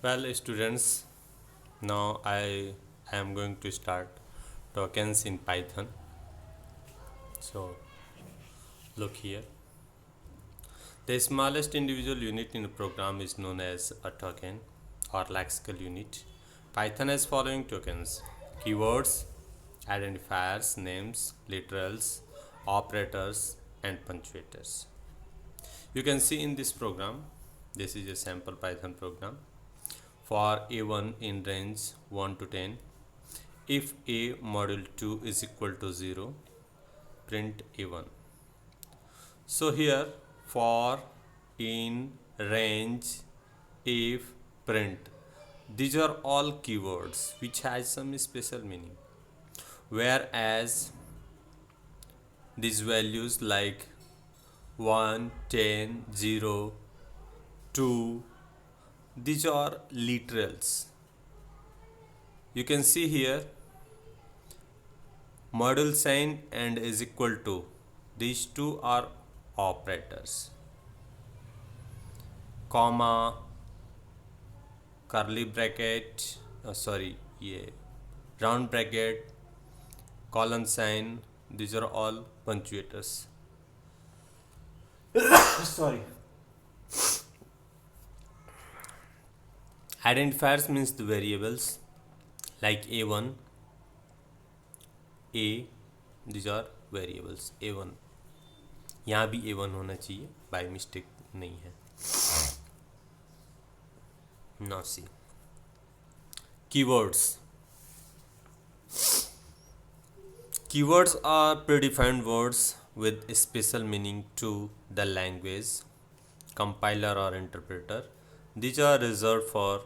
Well, students, now I am going to start tokens in Python. So, look here. The smallest individual unit in a program is known as a token or lexical unit. Python has following tokens: keywords, identifiers, names, literals, operators, and punctuators. You can see in this program, this is a sample Python program. For A1 in range 1 to 10, if A module 2 is equal to 0, print A1. So here for in range if print, these are all keywords which has some special meaning, whereas these values like 1, 10, 0, 2, these are literals. You can see here module sign and is equal to, these two are operators, comma, curly bracket, yeah, round bracket, colon sign, these are all punctuators. Sorry. Identifiers means the variables like A1, A, these are variables A1. यहाँ भी A1 होना चाहिए, by mistake नहीं है. Now see, keywords. Keywords are predefined words with special meaning to the language, compiler or interpreter. These are reserved for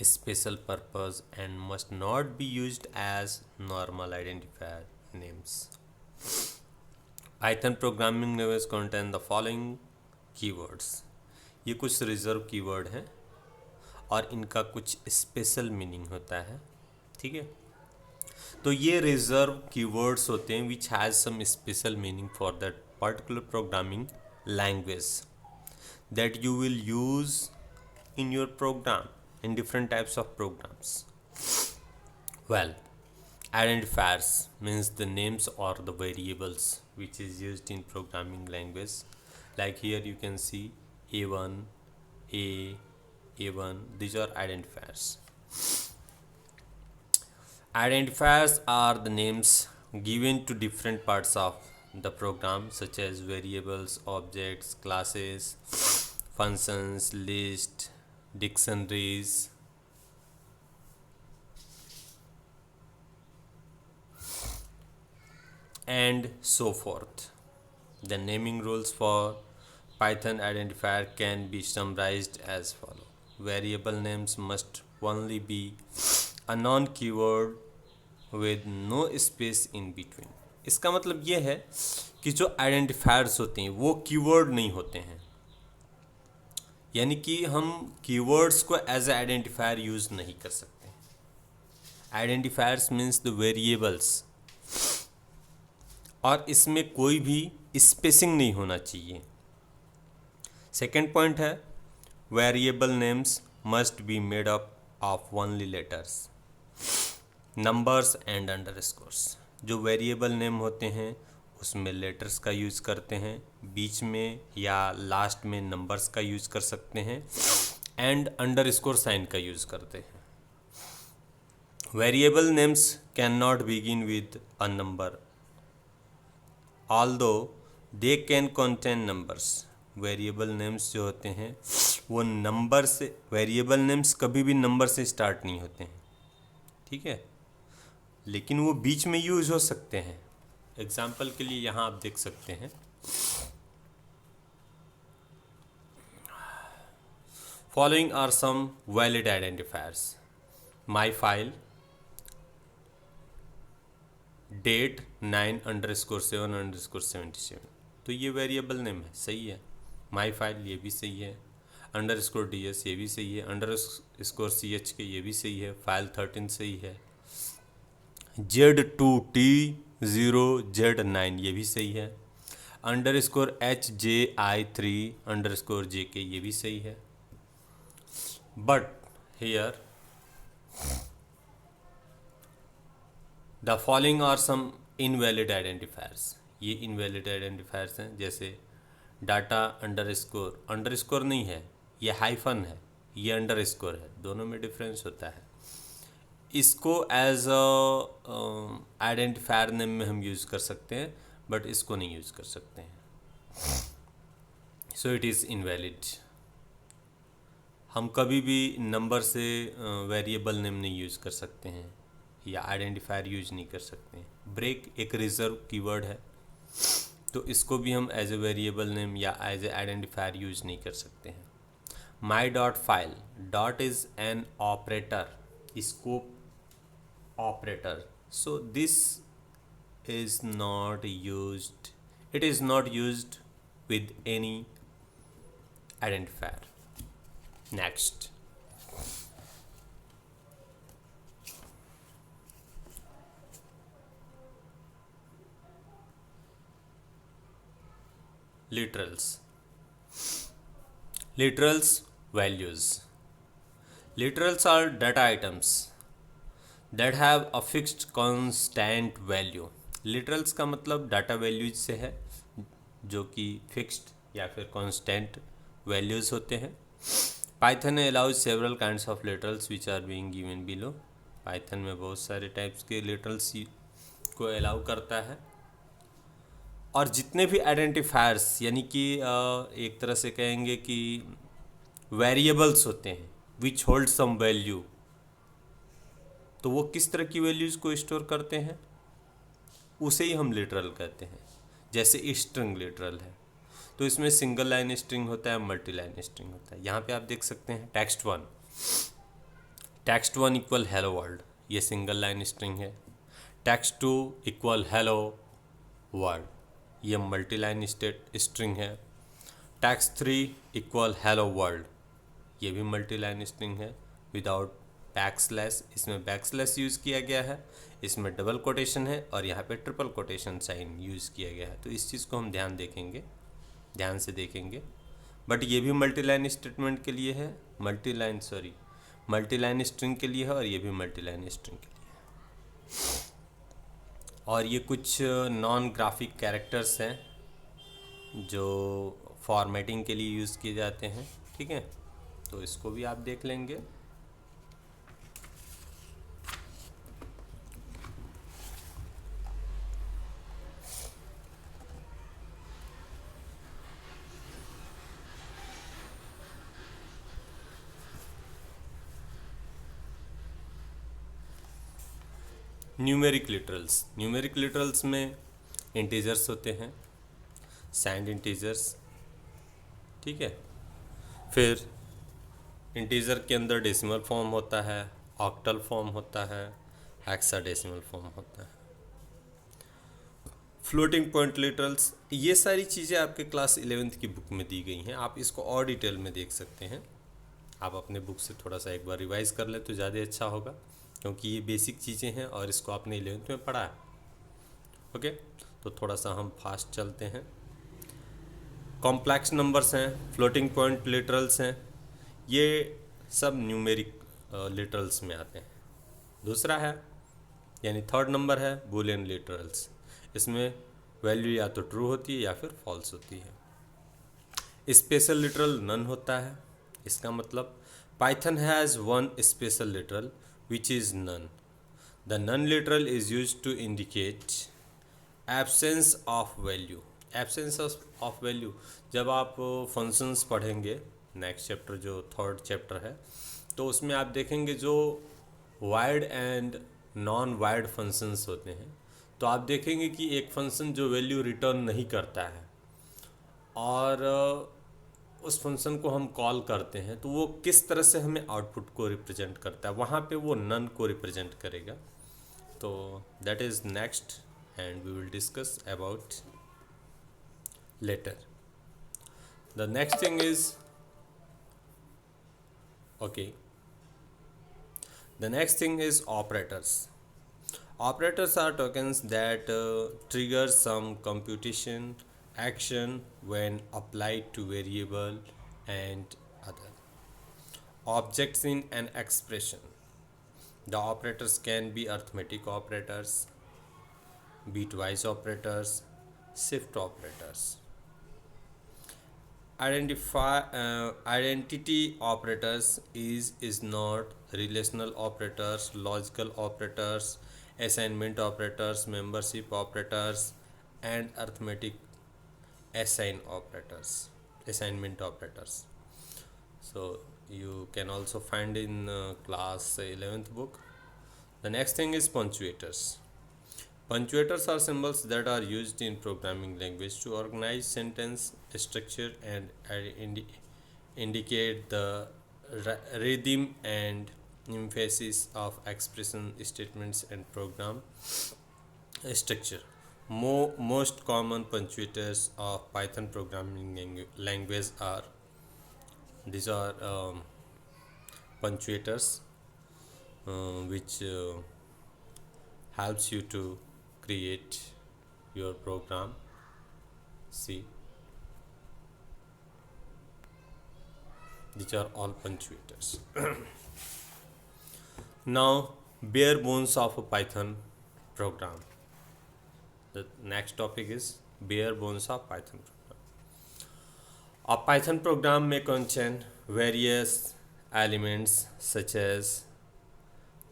a special purpose and must not be used as normal identifier names. Python programming language contain the following keywords. ये कुछ reserve keyword हैं और इनका कुछ special meaning होता है. ठीक है, तो ये रिजर्व कीवर्ड्स होते हैं which has some special meaning for that particular programming language that you will use in your program in different types of programs. Well, identifiers means the names or the variables which is used in programming language. Like here you can see A1, A1, these are identifiers. Identifiers are the names given to different parts of the program such as variables, objects, classes, functions, list, dictionaries, and so forth. The naming rules for Python identifier can be summarized as follow. Variable names must only be a non keyword with no space in between. इसका मतलब ये है कि जो identifiers होते हैं वो keyword नहीं होते हैं, यानी कि हम कीवर्ड्स को एज ए आइडेंटिफायर यूज़ नहीं कर सकते. आइडेंटिफायर्स मीन्स द वेरिएबल्स, और इसमें कोई भी स्पेसिंग नहीं होना चाहिए. सेकेंड पॉइंट है variable names must be made up of only letters, numbers and underscores. जो वेरिएबल नेम होते हैं उसमें लेटर्स का यूज़ करते हैं, बीच में या लास्ट में नंबर्स का यूज़ कर सकते हैं, एंड अंडरस्कोर साइन का यूज़ करते हैं. Variable names can not begin with a number although they can contain numbers. Variable names जो होते हैं वो नंबर से, वेरिएबल नेम्स कभी भी नंबर से स्टार्ट नहीं होते हैं. ठीक है, लेकिन वो बीच में यूज हो सकते हैं. एग्जाम्पल के लिए यहाँ आप देख सकते हैं, following are some valid identifiers. My file, date 9_7_77, तो ये वेरिएबल नेम है, सही है. माई फाइल ये भी सही है. _ds ये भी सही है. _ch के ये भी सही है. फाइल 13 सही है. Z2T0Z9 ये भी सही है. _HJI3_JK ये भी सही है. but here the following are some invalid identifiers. ये invalid identifiers हैं, जैसे डाटा अंडरस्कोर, अंडरस्कोर नहीं है, ये हाइफन है, ये अंडरस्कोर है, दोनों में डिफरेंस होता है। इसको एज अ आइडेंटिफायर नेम में हम यूज़ कर सकते हैं, बट इसको नहीं यूज़ कर सकते हैं, सो इट इज़ इनवैलिड। हम कभी भी नंबर से वेरिएबल नेम नहीं यूज़ कर सकते हैं या आइडेंटिफायर यूज नहीं कर सकते हैं। ब्रेक एक रिजर्व कीवर्ड है, तो इसको भी हम एज ए वेरिएबल नेम या एज ए आइडेंटिफायर यूज नहीं कर सकते हैं। माई dot file, dot is an operator, scope operator, so this is not used, it is not used with any identifier. Next, literals. Literals values. Literals are data items that have a fixed constant value. Literals का मतलब data values से है, जो कि fixed या फिर constant values होते हैं। Python allows several kinds of literals which are being given below. Python में बहुत सारे टाइप्स के लिटरल्स को अलाउ करता है, और जितने भी आइडेंटिफायर्स यानी कि एक तरह से कहेंगे कि वेरिएबल्स होते हैं विच होल्ड सम वैल्यू, तो वो किस तरह की वैल्यूज़ को स्टोर करते हैं उसे ही हम लिटरल कहते हैं। जैसे स्ट्रिंग लिटरल है, तो इसमें सिंगल लाइन स्ट्रिंग होता है, मल्टी लाइन स्ट्रिंग होता है। यहाँ पे आप देख सकते हैं text one equal hello world, ये सिंगल लाइन स्ट्रिंग है। Text two equal hello world, ये मल्टी लाइन स्ट्रिंग है। Text three equal hello world, ये भी मल्टी लाइन स्ट्रिंग है विदाउट बैकस्लैश, इसमें बैकस्लैश यूज़ किया गया है, इसमें डबल कोटेशन है, और यहाँ पे ट्रिपल कोटेशन साइन यूज़ किया गया है। तो इस चीज़ को हम ध्यान से देखेंगे। बट ये भी मल्टी लाइन स्टेटमेंट के लिए है, मल्टी लाइन स्ट्रिंग के लिए है, और ये भी मल्टी लाइन स्ट्रिंग के लिए है। और ये कुछ नॉन ग्राफिक कैरेक्टर्स हैं जो फॉर्मेटिंग के लिए यूज़ किए जाते हैं, ठीक है, तो इसको भी आप देख लेंगे। न्यूमेरिक लिटरल्स में इंटीजर्स होते हैं, सैंड इंटीजर्स, ठीक है। फिर इंटीजर के अंदर डेसिमल फॉर्म होता है, ऑक्टल फॉर्म होता है, हेक्साडेसिमल फॉर्म होता है। फ्लोटिंग पॉइंट लिटरल्स, ये सारी चीज़ें आपके क्लास 11th की बुक में दी गई हैं, आप इसको और डिटेल में देख सकते हैं। आप अपने बुक से थोड़ा सा एक बार रिवाइज कर लें तो ज़्यादा अच्छा होगा, क्योंकि ये बेसिक चीज़ें हैं और इसको आपने 11th में पढ़ा है। ओके, तो थोड़ा सा हम फास्ट चलते हैं। कॉम्प्लेक्स नंबर्स हैं, फ्लोटिंग पॉइंट लिटरल्स हैं, ये सब न्यूमेरिक लिटरल्स में आते हैं। दूसरा है यानी थर्ड नंबर है बूलियन लिटरल्स, इसमें वैल्यू या तो ट्रू होती है या फिर फॉल्स होती है। स्पेशल लिटरल नन होता है, इसका मतलब Python has one special literal which is none. The none literal is used to indicate absence of value. Absence of value, जब आप फंक्शंस पढ़ेंगे नेक्स्ट चैप्टर जो थर्ड चैप्टर है, तो उसमें आप देखेंगे जो wide and non void functions होते हैं, तो आप देखेंगे कि एक फंक्शन जो वैल्यू रिटर्न नहीं करता है और उस फंक्शन को हम कॉल करते हैं, तो वो किस तरह से हमें आउटपुट को रिप्रेजेंट करता है, वहाँ पे वो नन को रिप्रेजेंट करेगा। तो that is next and we will discuss about later. The next thing is okay, the next thing is operators. Operators are tokens that trigger some computation action when applied to variable and other. Objects in an expression. The operators can be arithmetic operators, bitwise operators, shift operators. Identity operators is not relational operators, logical operators, assignment operators, membership operators, and arithmetic assignment operators. So you can also find in class 11th book. The next thing is punctuators. Punctuators are symbols that are used in programming language to organize sentence structure and indicate the rhythm and emphasis of expression statements and program structure. Most common punctuators of Python programming language are these are punctuators which helps you to create your program. See, these are all punctuators. Now, bare bones of a Python program. The next topic is bare bones of Python program. A Python program may contain various elements such as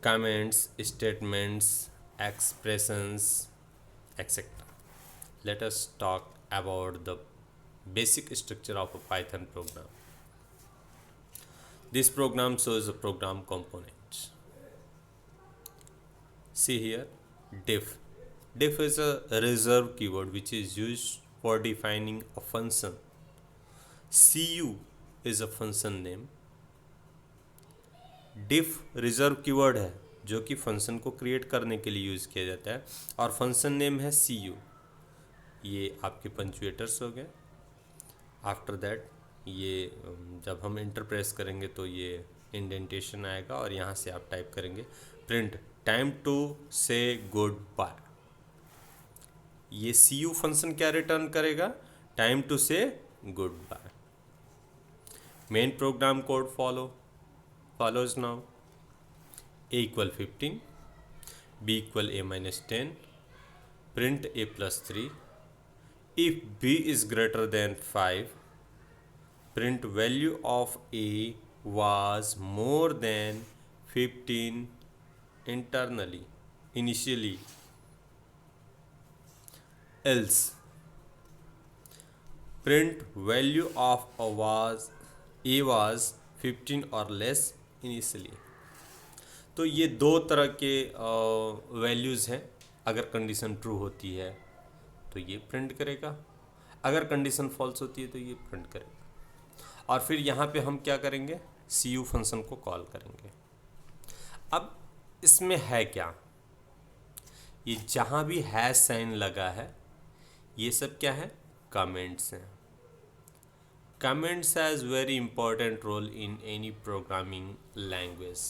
comments, statements, expressions, etc. Let us talk about the basic structure of a Python program. This program shows the program components. See here, diff. Diff is a reserved keyword which is used for defining a function. cu is a function name. diff reserve keyword है जो कि function को create करने के लिए use किया जाता है और फंक्शन नेम है cu. ये आपके पंक्चुएटर्स हो गए. आफ्टर दैट ये जब हम इंटर प्रेस करेंगे तो ये इंडेंटेशन आएगा और यहाँ से आप टाइप करेंगे print time to say good bye. ये cu फंक्शन क्या रिटर्न करेगा? Time to say good bye. Main program code follows now. A equal 15, B equal A minus 10, print A plus 3. If B is greater than 5, print value of A was more than 15 initially. Else, print value of A was 15 or less initially. तो ये दो तरह के values हैं. अगर condition true होती है तो ये प्रिंट करेगा, अगर कंडीशन फॉल्स होती है तो ये प्रिंट करेगा. और फिर यहाँ पे हम क्या करेंगे? cu फंक्शन को कॉल करेंगे. अब इसमें है क्या? ये जहाँ भी हैश साइन लगा है ये सब क्या है? कमेंट्स हैं. Comments has very important role in any programming language.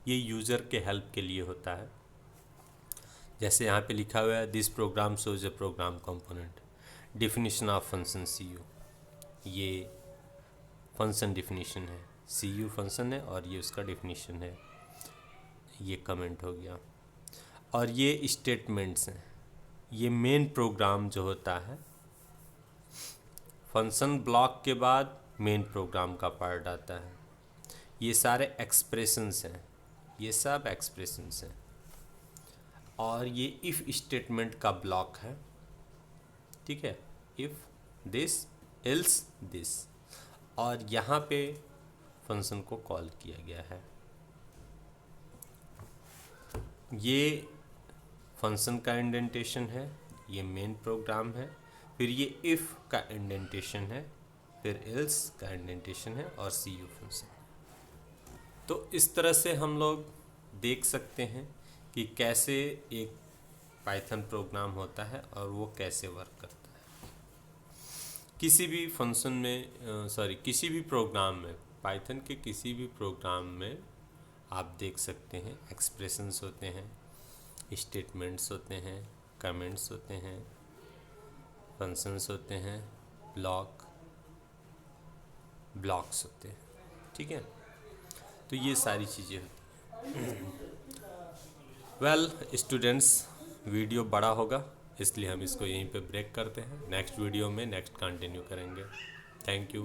ये यूज़र के हेल्प के लिए होता है. जैसे यहाँ पे लिखा हुआ है this program shows a program component. Definition of function C U. ये फंक्शन डिफिनीशन है. सी यू फंक्शन है और ये उसका डिफिनीशन है. ये कमेंट हो गया. और ये स्टेटमेंट्स हैं. ये मेन प्रोग्राम जो होता है फंक्शन ब्लॉक के बाद मेन प्रोग्राम का पार्ट आता है. ये सारे एक्सप्रेशंस हैं. ये सब एक्सप्रेशंस हैं. और ये इफ़ स्टेटमेंट का ब्लॉक है. ठीक है. If this else this. और यहाँ पे फंक्शन को कॉल किया गया है. ये फंक्शन का इंडेंटेशन है. ये मेन प्रोग्राम है. फिर ये इफ़ का इंडेंटेशन है. फिर एल्स का इंडेंटेशन है और सी यू फंक्शन. तो इस तरह से हम लोग देख सकते हैं कि कैसे एक पाइथन प्रोग्राम होता है और वो कैसे वर्क करता है. किसी भी फंक्शन में किसी भी प्रोग्राम में, पाइथन के किसी भी प्रोग्राम में आप देख सकते हैं एक्सप्रेशंस होते हैं, स्टेटमेंट्स होते हैं, कमेंट्स होते हैं, फंक्शंस होते हैं, ब्लॉक्स होते हैं. ठीक है, तो ये सारी चीज़ें हैं। वेल स्टूडेंट्स, वीडियो बड़ा होगा इसलिए हम इसको यहीं पे ब्रेक करते हैं। नेक्स्ट वीडियो में नेक्स्ट कंटिन्यू करेंगे। Thank you.